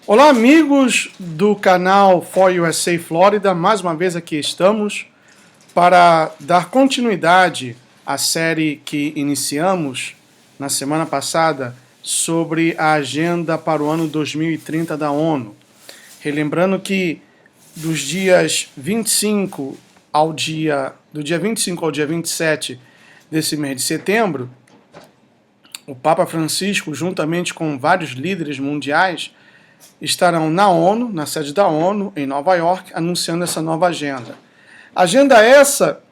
Olá, amigos do canal For USA Flórida. Mais uma vez aqui estamos para dar continuidade à série que iniciamos na semana passada sobre a agenda para o ano 2030 da ONU. Relembrando que do dia 25 ao dia 27 desse mês de setembro, o Papa Francisco, juntamente com vários líderes mundiais, estarão na ONU, na sede da ONU, em Nova York, anunciando essa nova agenda. Agenda essa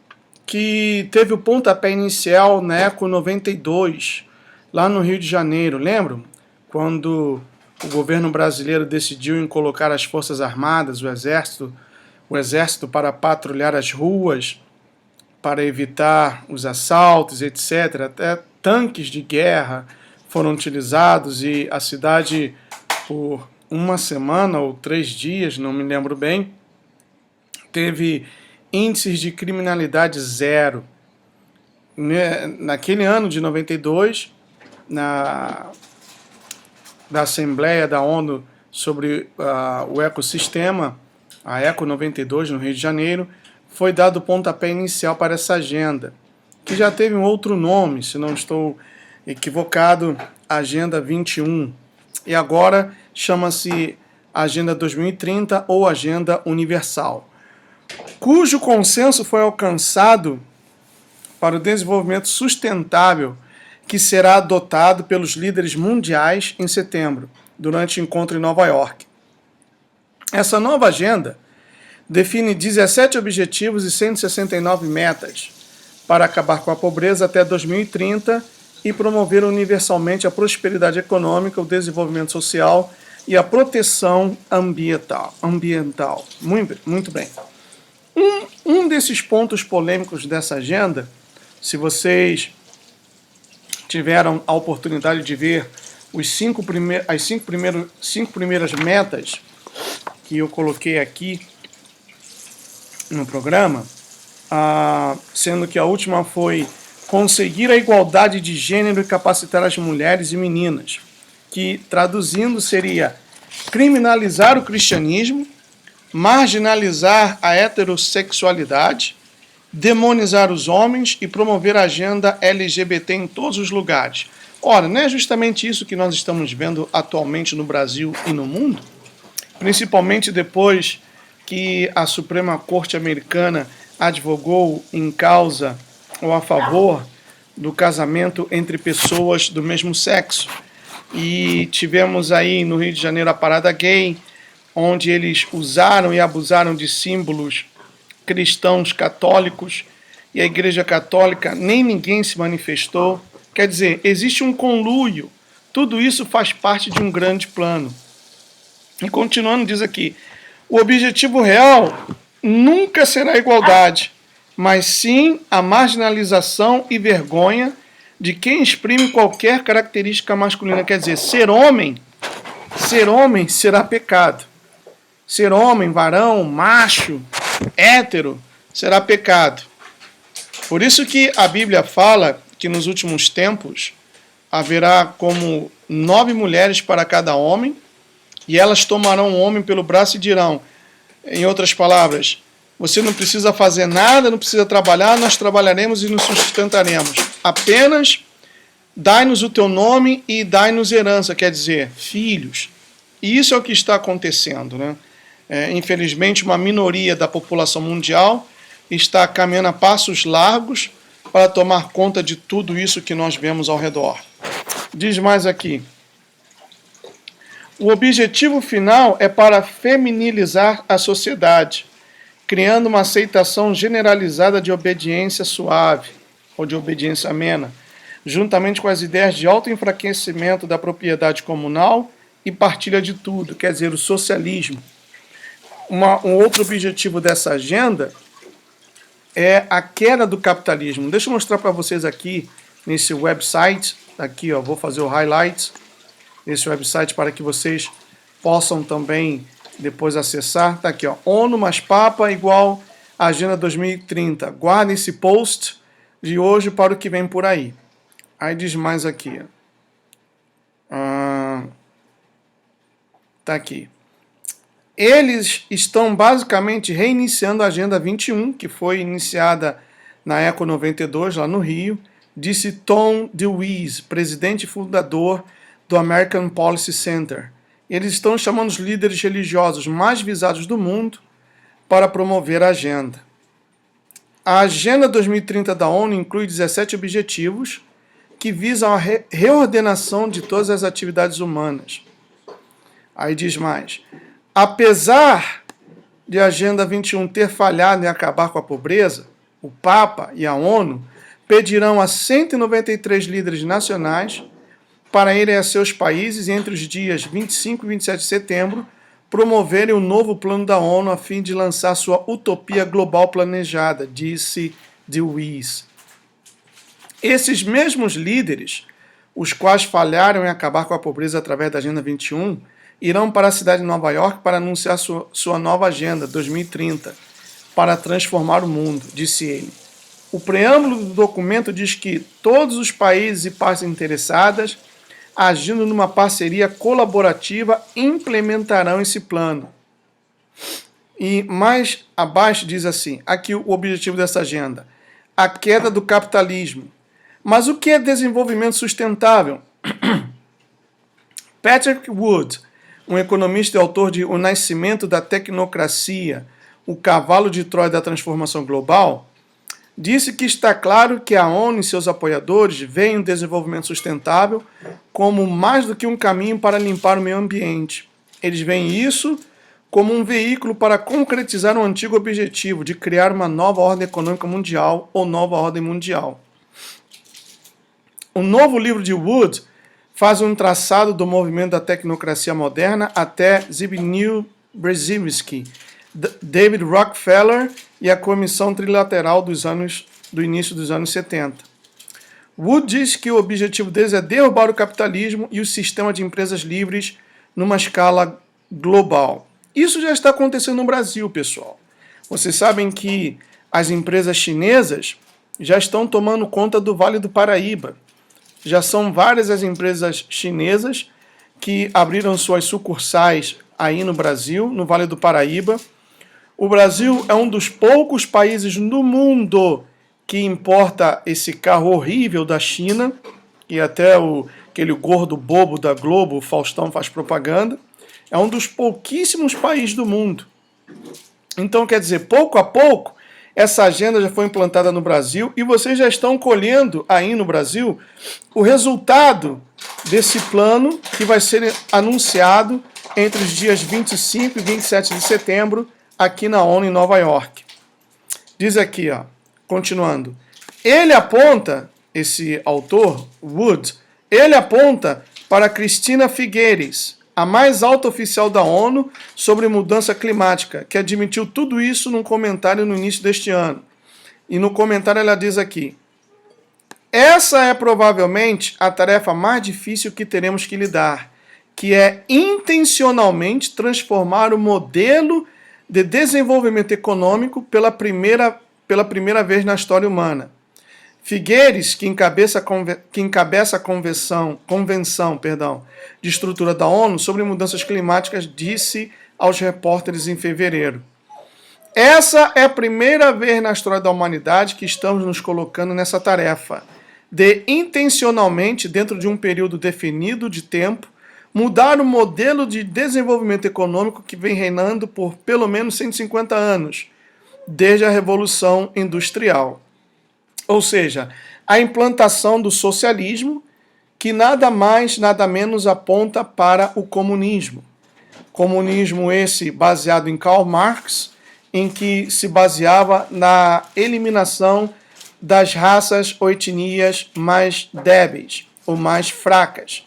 que teve o pontapé inicial na Eco 92, lá no Rio de Janeiro, lembram? Quando o governo brasileiro decidiu em colocar as Forças Armadas, o exército para patrulhar as ruas, para evitar os assaltos, etc. Até tanques de guerra foram utilizados e a cidade, por uma semana ou 3 dias, não me lembro bem, teve índices de criminalidade zero. Naquele ano de 92, da Assembleia da ONU sobre o ecossistema, a Eco 92 no Rio de Janeiro, foi dado o pontapé inicial para essa agenda, que já teve um outro nome, se não estou equivocado, Agenda 21. E agora chama-se Agenda 2030 ou Agenda Universal, cujo consenso foi alcançado para o desenvolvimento sustentável que será adotado pelos líderes mundiais em setembro, durante o encontro em Nova York. Essa nova agenda define 17 objetivos e 169 metas para acabar com a pobreza até 2030 e promover universalmente a prosperidade econômica, o desenvolvimento social e a proteção ambiental. Muito bem. Um desses pontos polêmicos dessa agenda, se vocês tiveram a oportunidade de ver as 5 primeiras metas que eu coloquei aqui no programa, sendo que a última foi conseguir a igualdade de gênero e capacitar as mulheres e meninas, que traduzindo seria criminalizar o cristianismo, marginalizar a heterossexualidade, demonizar os homens e promover a agenda LGBT em todos os lugares. Ora, não é justamente isso que nós estamos vendo atualmente no Brasil e no mundo? Principalmente depois que a Suprema Corte Americana advogou em causa ou a favor do casamento entre pessoas do mesmo sexo. E tivemos aí no Rio de Janeiro a parada gay, onde eles usaram e abusaram de símbolos cristãos católicos, e a Igreja Católica nem ninguém se manifestou. Quer dizer, existe um conluio. Tudo isso faz parte de um grande plano. E continuando, diz aqui, o objetivo real nunca será a igualdade, mas sim a marginalização e vergonha de quem exprime qualquer característica masculina. Quer dizer, ser homem será pecado. Ser homem, varão, macho, hétero, será pecado. Por isso que a Bíblia fala que nos últimos tempos haverá como 9 mulheres para cada homem, e elas tomarão o homem pelo braço e dirão, em outras palavras, você não precisa fazer nada, não precisa trabalhar, nós trabalharemos e nos sustentaremos. Apenas dai-nos o teu nome e dai-nos herança, quer dizer, filhos. E isso é o que está acontecendo, né? Infelizmente, uma minoria da população mundial está caminhando a passos largos para tomar conta de tudo isso que nós vemos ao redor. Diz mais aqui. O objetivo final é para feminilizar a sociedade, criando uma aceitação generalizada de obediência suave, ou de obediência amena, juntamente com as ideias de autoenfraquecimento da propriedade comunal e partilha de tudo, quer dizer, o socialismo. Um outro objetivo dessa agenda é a queda do capitalismo. Deixa eu mostrar para vocês aqui, nesse website, aqui ó, vou fazer o highlights, esse website para que vocês possam também depois acessar. Está aqui, ó, ONU mais Papa igual Agenda 2030. Guardem esse post de hoje para o que vem por aí. Aí diz mais aqui. Está aqui. Eles estão basicamente reiniciando a Agenda 21, que foi iniciada na Eco 92, lá no Rio, disse Tom DeWeese, presidente e fundador do American Policy Center. Eles estão chamando os líderes religiosos mais visados do mundo para promover a agenda. A Agenda 2030 da ONU inclui 17 objetivos que visam a reordenação de todas as atividades humanas. Aí diz mais: apesar de a Agenda 21 ter falhado em acabar com a pobreza, o Papa e a ONU pedirão a 193 líderes nacionais para irem a seus países entre os dias 25 e 27 de setembro promoverem um novo plano da ONU a fim de lançar sua utopia global planejada, disse DeWeese. Esses mesmos líderes, os quais falharam em acabar com a pobreza através da Agenda 21, irão para a cidade de Nova York para anunciar sua nova Agenda 2030 para transformar o mundo, disse ele. O preâmbulo do documento diz que todos os países e partes interessadas, agindo numa parceria colaborativa, implementarão esse plano. E mais abaixo diz assim, aqui o objetivo dessa agenda: a queda do capitalismo. Mas o que é desenvolvimento sustentável? Patrick Wood, um economista e autor de O Nascimento da Tecnocracia, o cavalo de Troia da transformação global, disse que está claro que a ONU e seus apoiadores veem o desenvolvimento sustentável como mais do que um caminho para limpar o meio ambiente. Eles veem isso como um veículo para concretizar um antigo objetivo de criar uma nova ordem econômica mundial ou nova ordem mundial. O novo livro de Wood faz um traçado do movimento da tecnocracia moderna até Zbigniew Brzezinski, David Rockefeller e a Comissão Trilateral do início dos anos 70. Wood diz que o objetivo deles é derrubar o capitalismo e o sistema de empresas livres numa escala global. Isso já está acontecendo no Brasil, pessoal. Vocês sabem que as empresas chinesas já estão tomando conta do Vale do Paraíba. Já são várias as empresas chinesas que abriram suas sucursais aí no Brasil, no Vale do Paraíba. O Brasil é um dos poucos países no mundo que importa esse carro horrível da China, e até aquele gordo bobo da Globo, o Faustão, faz propaganda. É um dos pouquíssimos países do mundo. Então, quer dizer, pouco a pouco, essa agenda já foi implantada no Brasil e vocês já estão colhendo aí no Brasil o resultado desse plano que vai ser anunciado entre os dias 25 e 27 de setembro aqui na ONU em Nova York. Diz aqui, ó, continuando. Ele aponta, esse autor, Wood, ele aponta para Cristina Figueires, a mais alta oficial da ONU sobre mudança climática, que admitiu tudo isso num comentário no início deste ano. E no comentário ela diz aqui: essa é provavelmente a tarefa mais difícil que teremos que lidar, que é intencionalmente transformar o modelo de desenvolvimento econômico pela primeira vez na história humana. Figueires, que encabeça a convenção de estrutura da ONU sobre mudanças climáticas, disse aos repórteres em fevereiro: essa é a primeira vez na história da humanidade que estamos nos colocando nessa tarefa de intencionalmente, dentro de um período definido de tempo, mudar o modelo de desenvolvimento econômico que vem reinando por pelo menos 150 anos, desde a Revolução Industrial. Ou seja, a implantação do socialismo, que nada mais, nada menos aponta para o comunismo. Comunismo esse baseado em Karl Marx, em que se baseava na eliminação das raças ou etnias mais débeis ou mais fracas.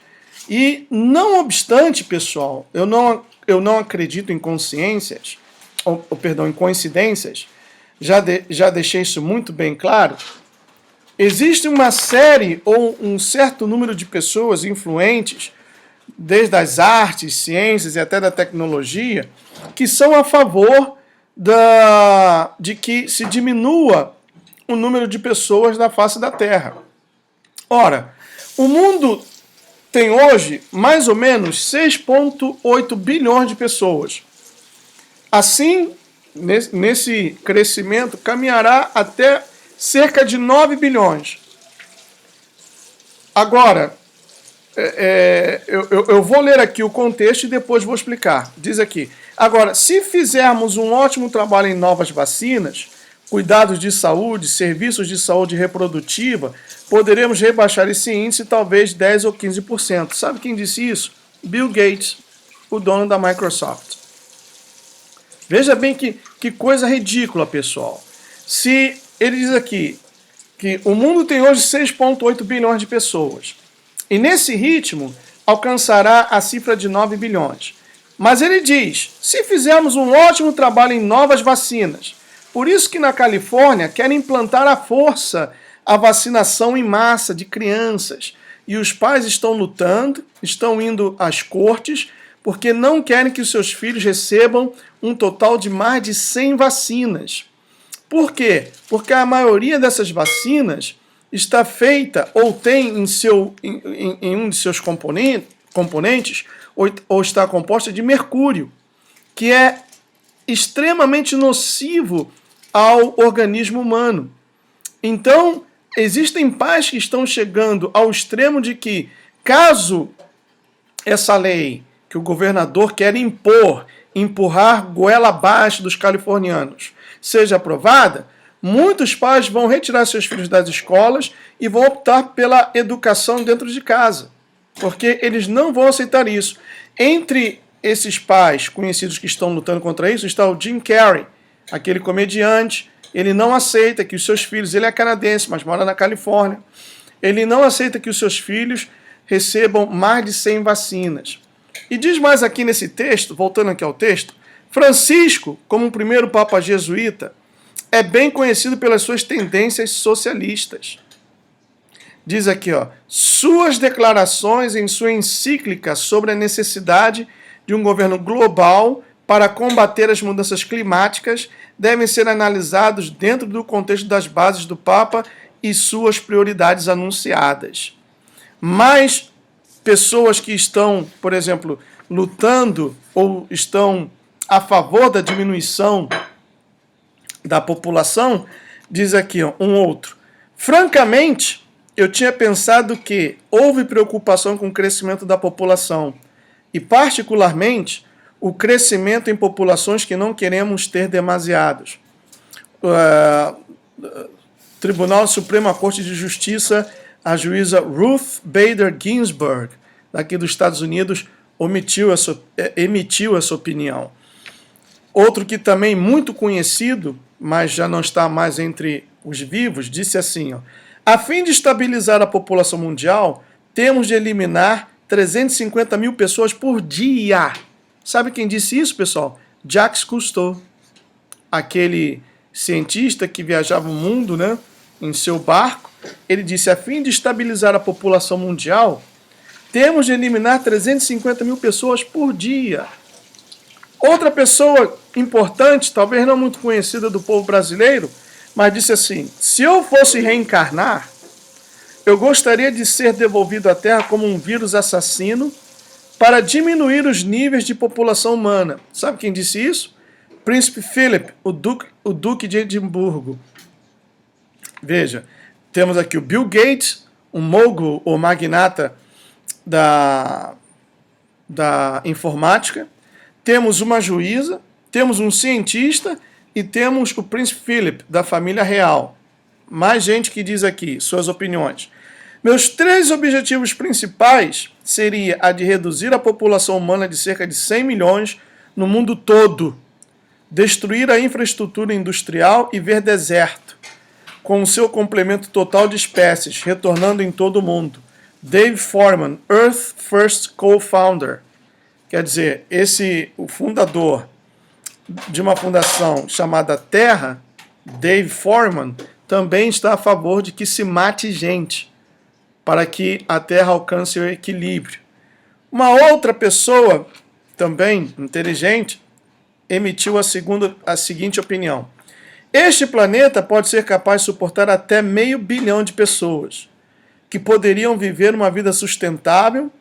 E, não obstante, pessoal, eu não acredito em consciências, em coincidências, já deixei isso muito bem claro. Existe uma série ou um certo número de pessoas influentes, desde as artes, ciências e até da tecnologia, que são a favor de que se diminua o número de pessoas na face da Terra. Ora, o mundo tem hoje mais ou menos 6,8 bilhões de pessoas. Assim, nesse crescimento, caminhará até cerca de 9 bilhões. Agora, eu vou ler aqui o contexto e depois vou explicar. Diz aqui: agora, se fizermos um ótimo trabalho em novas vacinas, cuidados de saúde, serviços de saúde reprodutiva, poderemos rebaixar esse índice talvez 10 ou 15%. Sabe quem disse isso? Bill Gates, o dono da Microsoft. Veja bem que coisa ridícula, pessoal. Se ele diz aqui que o mundo tem hoje 6,8 bilhões de pessoas, e nesse ritmo alcançará a cifra de 9 bilhões. Mas ele diz, se fizermos um ótimo trabalho em novas vacinas, por isso que na Califórnia querem implantar à força a vacinação em massa de crianças. E os pais estão lutando, estão indo às cortes, porque não querem que os seus filhos recebam um total de mais de 100 vacinas. Por quê? Porque a maioria dessas vacinas está feita ou tem em um de seus componentes ou está composta de mercúrio, que é extremamente nocivo ao organismo humano. Então, existem pais que estão chegando ao extremo de que, caso essa lei que o governador quer empurrar goela abaixo dos californianos, seja aprovada, muitos pais vão retirar seus filhos das escolas e vão optar pela educação dentro de casa, porque eles não vão aceitar isso. Entre esses pais conhecidos que estão lutando contra isso está o Jim Carrey, aquele comediante. Ele não aceita que os seus filhos, ele é canadense, mas mora na Califórnia, ele não aceita que os seus filhos recebam mais de 100 vacinas. E diz mais aqui nesse texto, voltando aqui ao texto, Francisco, como o primeiro papa jesuíta, é bem conhecido pelas suas tendências socialistas. Diz aqui, suas declarações em sua encíclica sobre a necessidade de um governo global para combater as mudanças climáticas devem ser analisados dentro do contexto das bases do Papa e suas prioridades anunciadas. Mas pessoas que estão, por exemplo, lutando ou estão a favor da diminuição da população, diz aqui um outro. Francamente, eu tinha pensado que houve preocupação com o crescimento da população e, particularmente, o crescimento em populações que não queremos ter demasiados. Tribunal Suprema Corte de Justiça, a juíza Ruth Bader Ginsburg, daqui dos Estados Unidos, emitiu essa opinião. Outro que também muito conhecido, mas já não está mais entre os vivos, disse assim, a fim de estabilizar a população mundial, temos de eliminar 350 mil pessoas por dia. Sabe quem disse isso, pessoal? Jacques Cousteau, aquele cientista que viajava o mundo, né, em seu barco. Ele disse, a fim de estabilizar a população mundial, temos de eliminar 350 mil pessoas por dia. Outra pessoa importante, talvez não muito conhecida do povo brasileiro, mas disse assim, se eu fosse reencarnar, eu gostaria de ser devolvido à Terra como um vírus assassino para diminuir os níveis de população humana. Sabe quem disse isso? Príncipe Philip, o Duque de Edimburgo. Veja, temos aqui o Bill Gates, um mogul ou magnata da informática, temos uma juíza, temos um cientista e temos o Príncipe Philip, da família real. Mais gente que diz aqui suas opiniões. Meus 3 objetivos principais seria a de reduzir a população humana de cerca de 100 milhões no mundo todo, destruir a infraestrutura industrial e ver deserto, com o seu complemento total de espécies, retornando em todo o mundo. Dave Foreman, Earth First Co-Founder, quer dizer, o fundador de uma fundação chamada Terra, Dave Foreman, também está a favor de que se mate gente, para que a Terra alcance o equilíbrio. Uma outra pessoa, também inteligente, emitiu a seguinte opinião. Este planeta pode ser capaz de suportar até 500 milhões de pessoas, que poderiam viver uma vida sustentável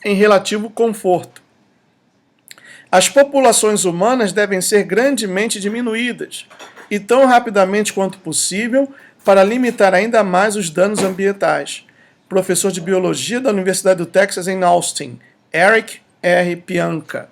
em relativo conforto. As populações humanas devem ser grandemente diminuídas, e tão rapidamente quanto possível, para limitar ainda mais os danos ambientais. Professor de Biologia da Universidade do Texas em Austin, Eric R. Pianka.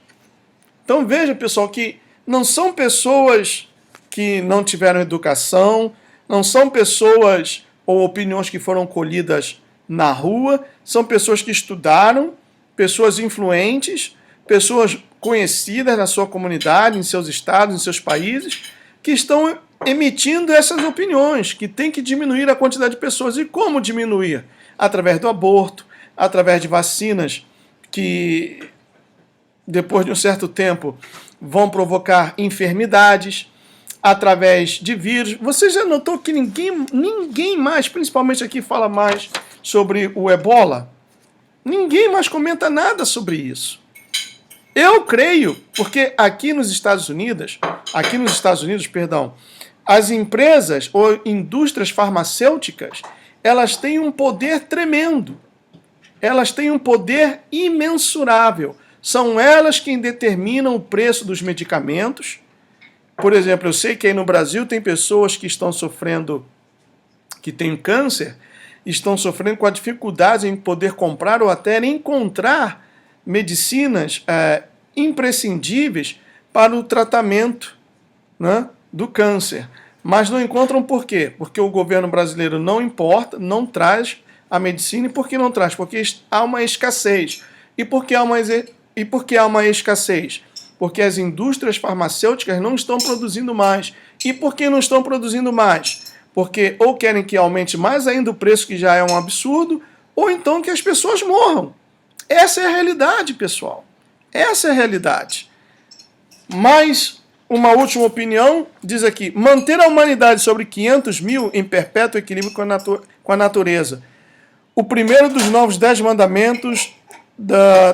Então veja, pessoal, que não são pessoas que não tiveram educação, não são pessoas ou opiniões que foram colhidas na rua, são pessoas que estudaram, pessoas influentes, pessoas conhecidas na sua comunidade, em seus estados, em seus países, que estão emitindo essas opiniões, que tem que diminuir a quantidade de pessoas. E como diminuir? Através do aborto, através de vacinas que, depois de um certo tempo, vão provocar enfermidades, através de vírus. Você já notou que ninguém mais, principalmente aqui, fala mais sobre o Ebola? Ninguém mais comenta nada sobre isso. Eu creio, porque aqui nos Estados Unidos, as empresas ou indústrias farmacêuticas, elas têm um poder tremendo. Elas têm um poder imensurável. São elas quem determinam o preço dos medicamentos. Por exemplo, eu sei que aí no Brasil tem pessoas que estão sofrendo, que têm câncer, estão sofrendo com a dificuldade em poder comprar ou até encontrar medicinas imprescindíveis para o tratamento, né, do câncer. Mas não encontram por quê? Porque o governo brasileiro não importa, não traz a medicina. E por que não traz? Porque há uma escassez. E por que há uma escassez? Porque as indústrias farmacêuticas não estão produzindo mais. E por que não estão produzindo mais? Porque ou querem que aumente mais ainda o preço, que já é um absurdo, ou então que as pessoas morram. Essa é a realidade, pessoal. Essa é a realidade. Mas uma última opinião diz aqui: manter a humanidade sobre 500 mil em perpétuo equilíbrio com a natureza. O primeiro dos novos 10 mandamentos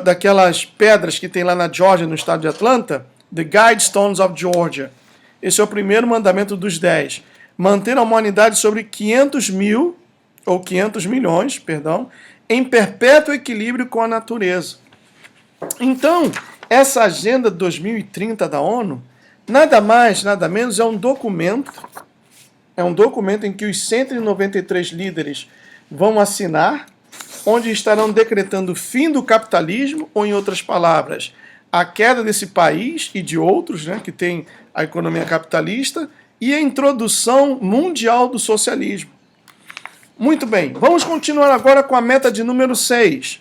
daquelas pedras que tem lá na Georgia, no estado de Atlanta, The Guidestones of Georgia. Esse é o primeiro mandamento dos 10. Manter a humanidade sobre 500 mil, ou 500 milhões, perdão, em perpétuo equilíbrio com a natureza. Então, essa Agenda 2030 da ONU, nada mais, nada menos, é um documento em que os 193 líderes vão assinar, onde estarão decretando o fim do capitalismo, ou, em outras palavras, a queda desse país e de outros, né, que tem a economia capitalista, e a introdução mundial do socialismo. Muito bem, vamos continuar agora com a meta de número 6.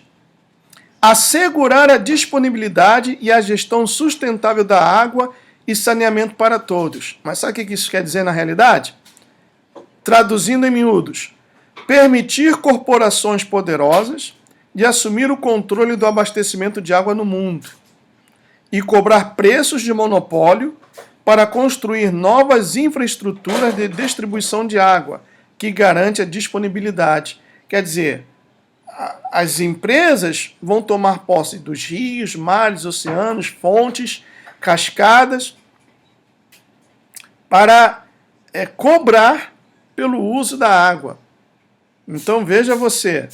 Assegurar a disponibilidade e a gestão sustentável da água e saneamento para todos. Mas sabe o que isso quer dizer na realidade? Traduzindo em miúdos: permitir corporações poderosas de assumir o controle do abastecimento de água no mundo e cobrar preços de monopólio para construir novas infraestruturas de distribuição de água que garante a disponibilidade. Quer dizer, as empresas vão tomar posse dos rios, mares, oceanos, fontes, cascadas, para cobrar pelo uso da água. Então veja você.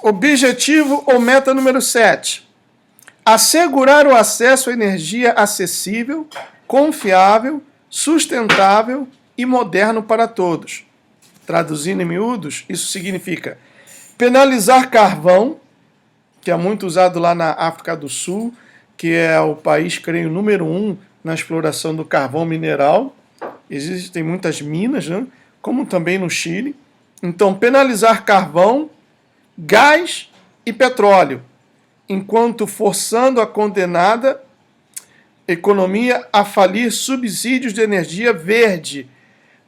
Objetivo ou meta número 7. Assegurar o acesso à energia acessível, confiável, sustentável e moderno para todos. Traduzindo em miúdos, isso significa penalizar carvão, que é muito usado lá na África do Sul, que é o país, creio, número 1 na exploração do carvão mineral. Existem muitas minas, né? Como também no Chile. Então, penalizar carvão, gás e petróleo, enquanto forçando a condenada economia a falir subsídios de energia verde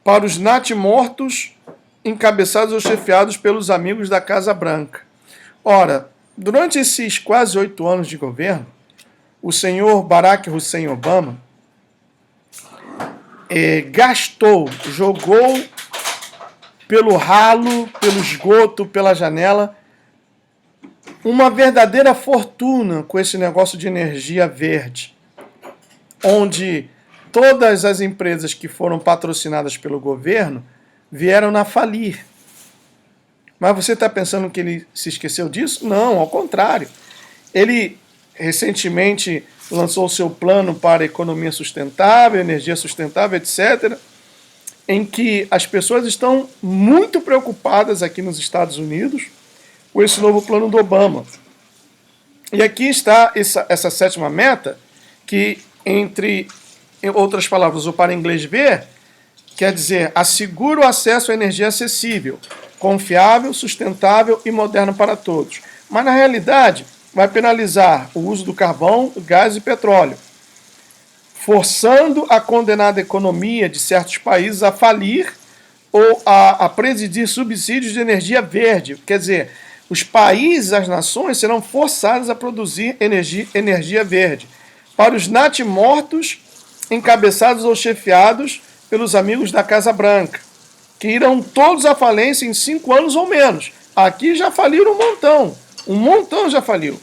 para os natimortos encabeçados ou chefiados pelos amigos da Casa Branca. Ora, durante esses quase 8 anos de governo, o senhor Barack Hussein Obama jogou pelo ralo, pelo esgoto, pela janela, uma verdadeira fortuna com esse negócio de energia verde, onde todas as empresas que foram patrocinadas pelo governo vieram a falir. Mas você está pensando que ele se esqueceu disso? Não, ao contrário. Ele recentemente lançou seu plano para economia sustentável, energia sustentável, etc., em que as pessoas estão muito preocupadas aqui nos Estados Unidos com esse novo plano do Obama. E aqui está essa sétima meta, que, entre outras palavras, ou para inglês ver, quer dizer, assegura o acesso à energia acessível, confiável, sustentável e moderna para todos. Mas, na realidade, vai penalizar o uso do carvão, gás e petróleo, forçando a condenada economia de certos países a falir ou a presidir subsídios de energia verde. Quer dizer, os países, as nações, serão forçados a produzir energia verde. Para os natimortos, encabeçados ou chefiados pelos amigos da Casa Branca, que irão todos à falência em 5 anos ou menos. Aqui já faliram um montão já faliu.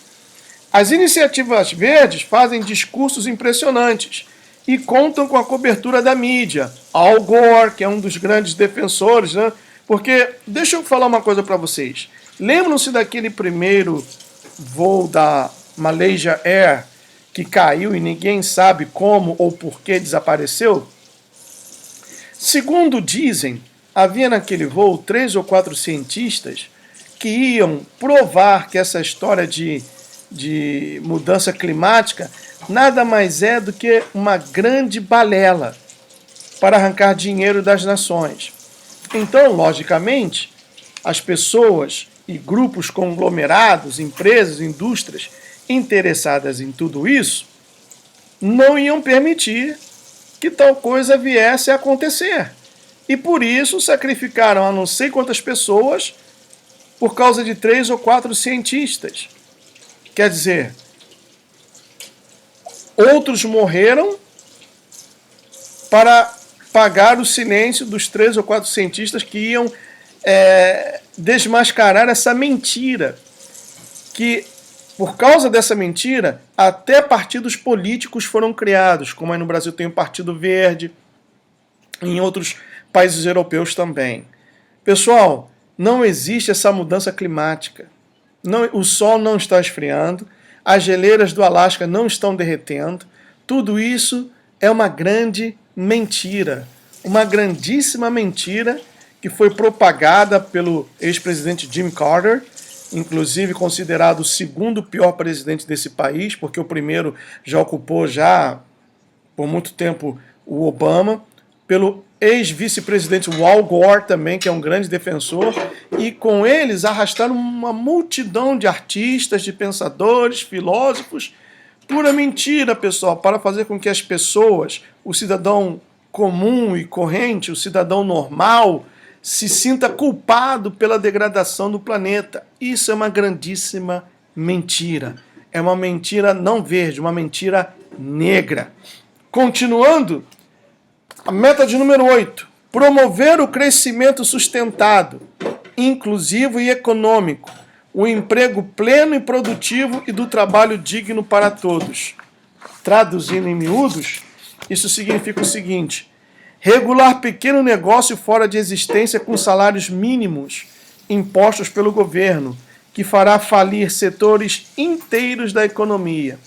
As iniciativas verdes fazem discursos impressionantes e contam com a cobertura da mídia. Al Gore, que é um dos grandes defensores, né? Porque, deixa eu falar uma coisa para vocês. Lembram-se daquele primeiro voo da Malaysia Air que caiu e ninguém sabe como ou por que desapareceu? Segundo dizem, havia naquele voo 3 ou 4 cientistas que iam provar que essa história de mudança climática nada mais é do que uma grande balela para arrancar dinheiro das nações. Então, logicamente, as pessoas e grupos conglomerados, empresas, indústrias interessadas em tudo isso, não iam permitir que tal coisa viesse a acontecer. E por isso sacrificaram a não sei quantas pessoas por causa de 3 ou 4 cientistas. Quer dizer, outros morreram para pagar o silêncio dos 3 ou 4 cientistas que iam desmascarar essa mentira. Que, por causa dessa mentira, até partidos políticos foram criados, como aí no Brasil tem o Partido Verde, em outros países europeus também. Pessoal, não existe essa mudança climática. O sol não está esfriando, as geleiras do Alasca não estão derretendo. Tudo isso é uma grande mentira, uma grandíssima mentira que foi propagada pelo ex-presidente Jimmy Carter, inclusive considerado o segundo pior presidente desse país, porque o primeiro já ocupou por muito tempo o Obama, pelo ex-vice-presidente Al Gore também, que é um grande defensor, e com eles arrastaram uma multidão de artistas, de pensadores, filósofos, pura mentira, pessoal, para fazer com que as pessoas, o cidadão comum e corrente, o cidadão normal, se sinta culpado pela degradação do planeta. Isso é uma grandíssima mentira. É uma mentira não verde, uma mentira negra. Continuando, a meta de número 8. Promover o crescimento sustentado, inclusivo e econômico, o emprego pleno e produtivo e do trabalho digno para todos. Traduzindo em miúdos, isso significa o seguinte: regular pequeno negócio fora de existência com salários mínimos impostos pelo governo, que fará falir setores inteiros da economia.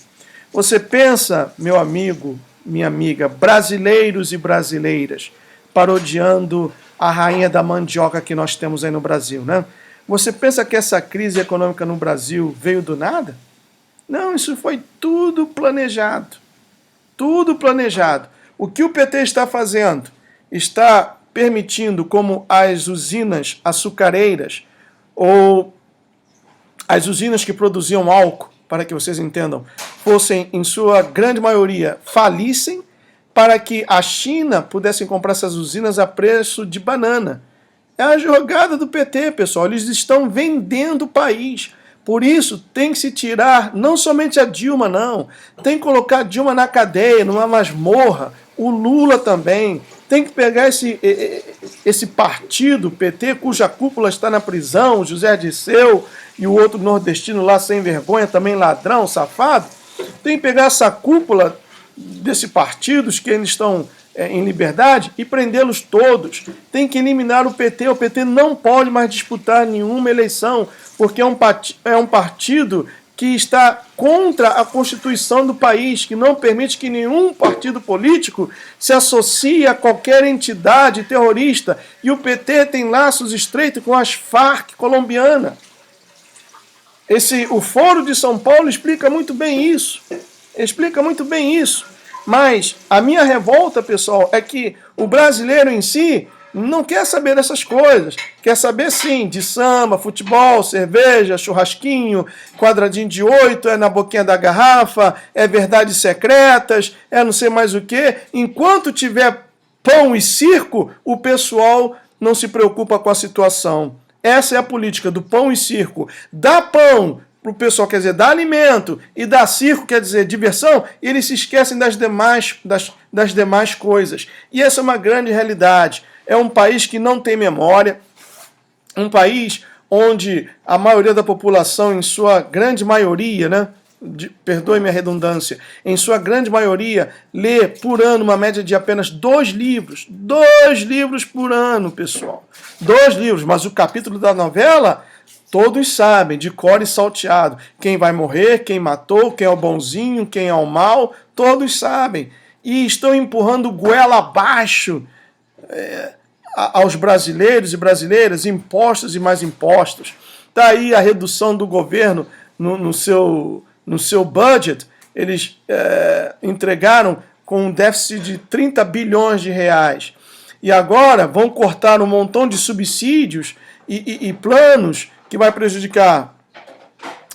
Você pensa, meu amigo, minha amiga, brasileiros e brasileiras, parodiando a rainha da mandioca que nós temos aí no Brasil, né? Você pensa que essa crise econômica no Brasil veio do nada? Não, isso foi tudo planejado. Tudo planejado. O que o PT está fazendo? Está permitindo, como as usinas açucareiras ou as usinas que produziam álcool, para que vocês entendam, fossem, em sua grande maioria, falissem, para que a China pudesse comprar essas usinas a preço de banana. É a jogada do PT, pessoal. Eles estão vendendo o país. Por isso, tem que se tirar, não somente a Dilma, não. Tem que colocar a Dilma na cadeia, numa masmorra. O Lula também. Tem que pegar esse partido, PT, cuja cúpula está na prisão, o José Dirceu e o outro nordestino lá sem vergonha, também ladrão, safado. Tem que pegar essa cúpula desse partido, que eles estão em liberdade, e prendê-los todos. Tem que eliminar o PT. O PT não pode mais disputar nenhuma eleição, porque é um partido que está contra a Constituição do país, que não permite que nenhum partido político se associe a qualquer entidade terrorista. E o PT tem laços estreitos com as Farc colombiana. O Foro de São Paulo explica muito bem isso. Explica muito bem isso. Mas a minha revolta, pessoal, é que o brasileiro em si não quer saber dessas coisas. Quer saber, sim, de samba, futebol, cerveja, churrasquinho, quadradinho de 8, é na boquinha da garrafa, é verdades secretas, é não sei mais o quê. Enquanto tiver pão e circo, o pessoal não se preocupa com a situação. Essa é a política do pão e circo. Dá pão para o pessoal, quer dizer, dá alimento, e dá circo, quer dizer, diversão, e eles se esquecem das demais coisas. E essa é uma grande realidade. É um país que não tem memória, um país onde a maioria da população, em sua grande maioria, né, perdoe-me a redundância, em sua grande maioria, lê por ano uma média de apenas 2 livros. 2 livros por ano, pessoal. 2 livros, mas o capítulo da novela, todos sabem, de cor e salteado. Quem vai morrer, quem matou, quem é o bonzinho, quem é o mal, todos sabem. E estão empurrando goela abaixo aos brasileiros e brasileiras, impostos e mais impostos. Está aí a redução do governo no seu budget. Eles entregaram com um déficit de 30 bilhões de reais. E agora vão cortar um montão de subsídios e planos que vai prejudicar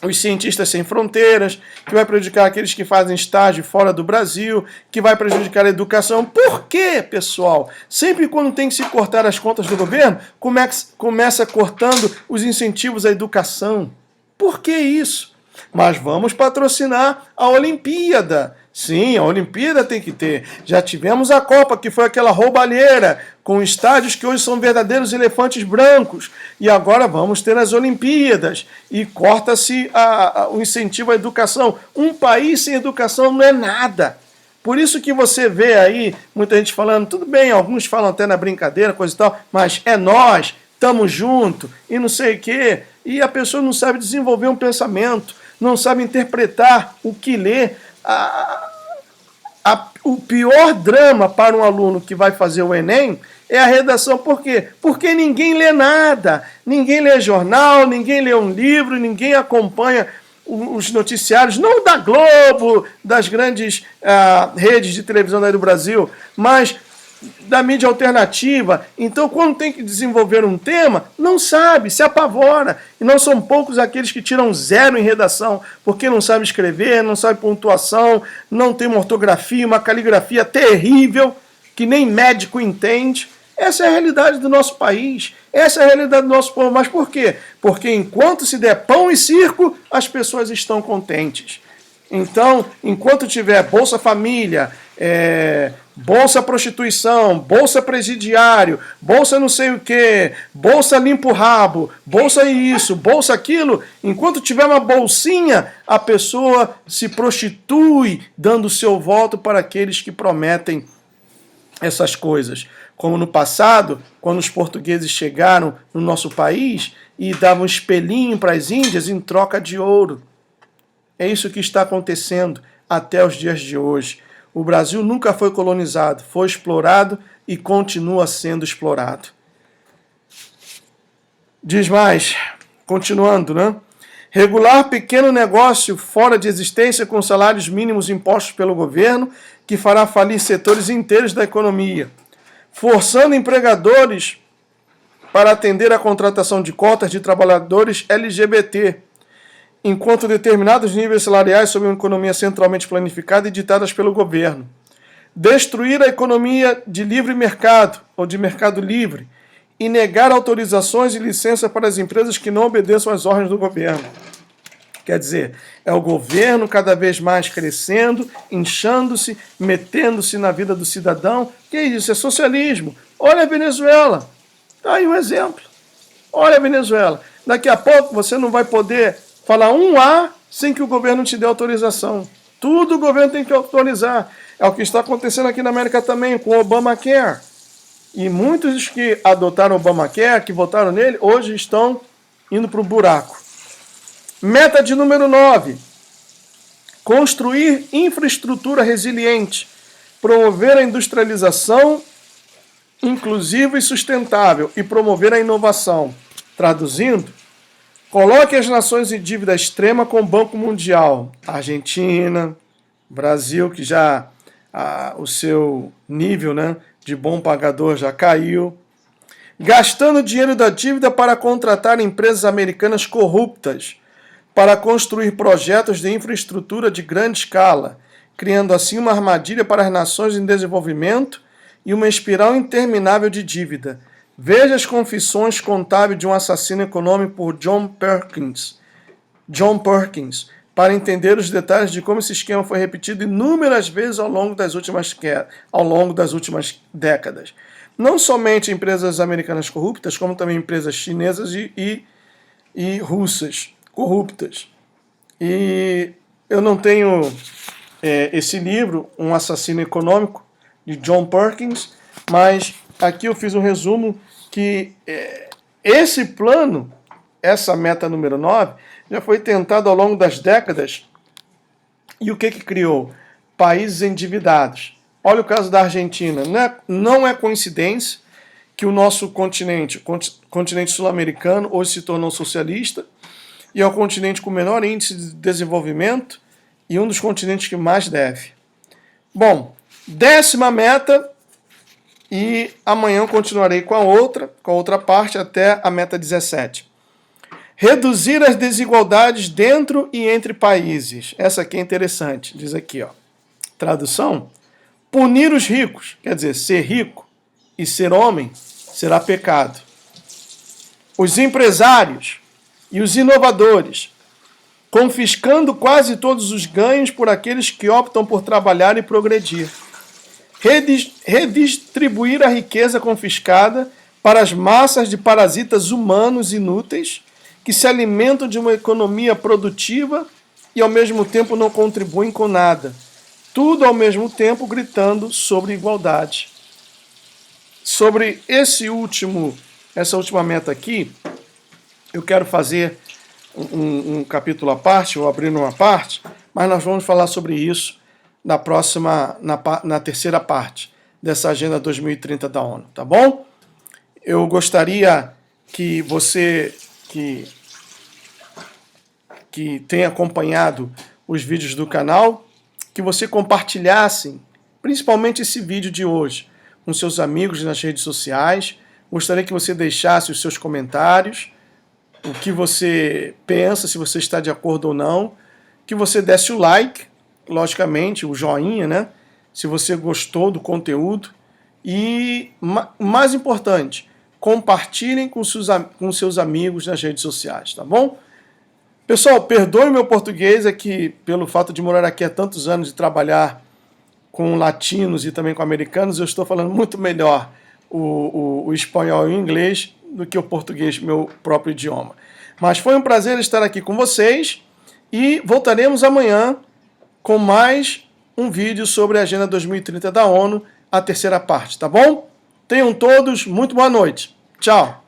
os cientistas sem fronteiras, que vai prejudicar aqueles que fazem estágio fora do Brasil, que vai prejudicar a educação. Por quê, pessoal? Sempre quando tem que se cortar as contas do governo, começa cortando os incentivos à educação. Por que isso? Mas vamos patrocinar a Olimpíada. Sim, a Olimpíada tem que ter. Já tivemos a Copa, que foi aquela roubalheira, com estádios que hoje são verdadeiros elefantes brancos. E agora vamos ter as Olimpíadas. E corta-se o incentivo à educação. Um país sem educação não é nada. Por isso que você vê aí muita gente falando, tudo bem, alguns falam até na brincadeira, coisa e tal, mas é nós, estamos juntos, e não sei o quê. E a pessoa não sabe desenvolver um pensamento, não sabe interpretar o que lê. O pior drama para um aluno que vai fazer o Enem é a redação. Por quê? Porque ninguém lê nada. Ninguém lê jornal, ninguém lê um livro, ninguém acompanha os noticiários, não da Globo, das grandes redes de televisão daí do Brasil, mas da mídia alternativa. Então, quando tem que desenvolver um tema, não sabe, se apavora. E não são poucos aqueles que tiram 0 em redação, porque não sabe escrever, não sabe pontuação, não tem uma ortografia, uma caligrafia terrível, que nem médico entende. Essa é a realidade do nosso país, essa é a realidade do nosso povo. Mas por quê? Porque enquanto se der pão e circo, as pessoas estão contentes. Então, enquanto tiver Bolsa Família, Bolsa Prostituição, Bolsa Presidiário, Bolsa não sei o quê, Bolsa Limpa o Rabo, Bolsa isso, Bolsa aquilo, enquanto tiver uma bolsinha, a pessoa se prostitui dando seu voto para aqueles que prometem essas coisas. Como no passado, quando os portugueses chegaram no nosso país e davam um espelhinho para as Índias em troca de ouro. É isso que está acontecendo até os dias de hoje. O Brasil nunca foi colonizado, foi explorado e continua sendo explorado. Diz mais, continuando, né? Regular pequeno negócio fora de existência com salários mínimos impostos pelo governo, que fará falir setores inteiros da economia. Forçando empregadores para atender à contratação de cotas de trabalhadores LGBT, enquanto determinados níveis salariais sob uma economia centralmente planificada e ditadas pelo governo. Destruir a economia de livre mercado, ou de mercado livre, e negar autorizações e licenças para as empresas que não obedeçam às ordens do governo. Quer dizer, é o governo cada vez mais crescendo, inchando-se, metendo-se na vida do cidadão. Que é isso? É socialismo. Olha a Venezuela. Está aí um exemplo. Olha a Venezuela. Daqui a pouco você não vai poder falar um A sem que o governo te dê autorização. Tudo o governo tem que autorizar. É o que está acontecendo aqui na América também, com o Obamacare. E muitos que adotaram o Obamacare, que votaram nele, hoje estão indo para o buraco. Meta de número 9. Construir infraestrutura resiliente, promover a industrialização inclusiva e sustentável e promover a inovação. Traduzindo, coloque as nações em dívida extrema com o Banco Mundial. Argentina, Brasil, que já o seu nível, né, de bom pagador já caiu. Gastando dinheiro da dívida para contratar empresas americanas corruptas, para construir projetos de infraestrutura de grande escala, criando assim uma armadilha para as nações em desenvolvimento e uma espiral interminável de dívida. Veja as confissões contábeis de um assassino econômico por John Perkins, para entender os detalhes de como esse esquema foi repetido inúmeras vezes ao longo das últimas décadas. Não somente empresas americanas corruptas, como também empresas chinesas e russas corruptas. E eu não tenho esse livro, Um Assassino Econômico, de John Perkins, mas aqui eu fiz um resumo que esse plano, essa meta número 9, já foi tentado ao longo das décadas. E o que criou? Países endividados. Olha o caso da Argentina. Não é coincidência que o nosso continente, o continente sul-americano, hoje se tornou socialista e é o continente com o menor índice de desenvolvimento e um dos continentes que mais deve. Bom, 10ª meta, e amanhã eu continuarei com a outra parte até a meta 17. Reduzir as desigualdades dentro e entre países. Essa aqui é interessante. Diz aqui, ó. Tradução: punir os ricos, quer dizer, ser rico e ser homem será pecado. Os empresários e os inovadores, confiscando quase todos os ganhos por aqueles que optam por trabalhar e progredir. Redistribuir a riqueza confiscada para as massas de parasitas humanos inúteis que se alimentam de uma economia produtiva e ao mesmo tempo não contribuem com nada. Tudo ao mesmo tempo gritando sobre igualdade. Sobre essa última meta aqui, eu quero fazer um capítulo à parte, ou abrir uma parte, mas nós vamos falar sobre isso na terceira parte dessa Agenda 2030 da ONU, tá bom? Eu gostaria que você que tem acompanhado os vídeos do canal, que você compartilhasse, principalmente esse vídeo de hoje, com seus amigos nas redes sociais. Gostaria que você deixasse os seus comentários, o que você pensa, se você está de acordo ou não, que você desse o like, logicamente, o joinha, né? Se você gostou do conteúdo. E, mais importante, compartilhem com seus amigos nas redes sociais, tá bom? Pessoal, perdoe meu português, é que pelo fato de morar aqui há tantos anos e trabalhar com latinos e também com americanos, eu estou falando muito melhor o espanhol e o inglês do que o português, meu próprio idioma. Mas foi um prazer estar aqui com vocês e voltaremos amanhã com mais um vídeo sobre a Agenda 2030 da ONU, a terceira parte, tá bom? Tenham todos muito boa noite. Tchau!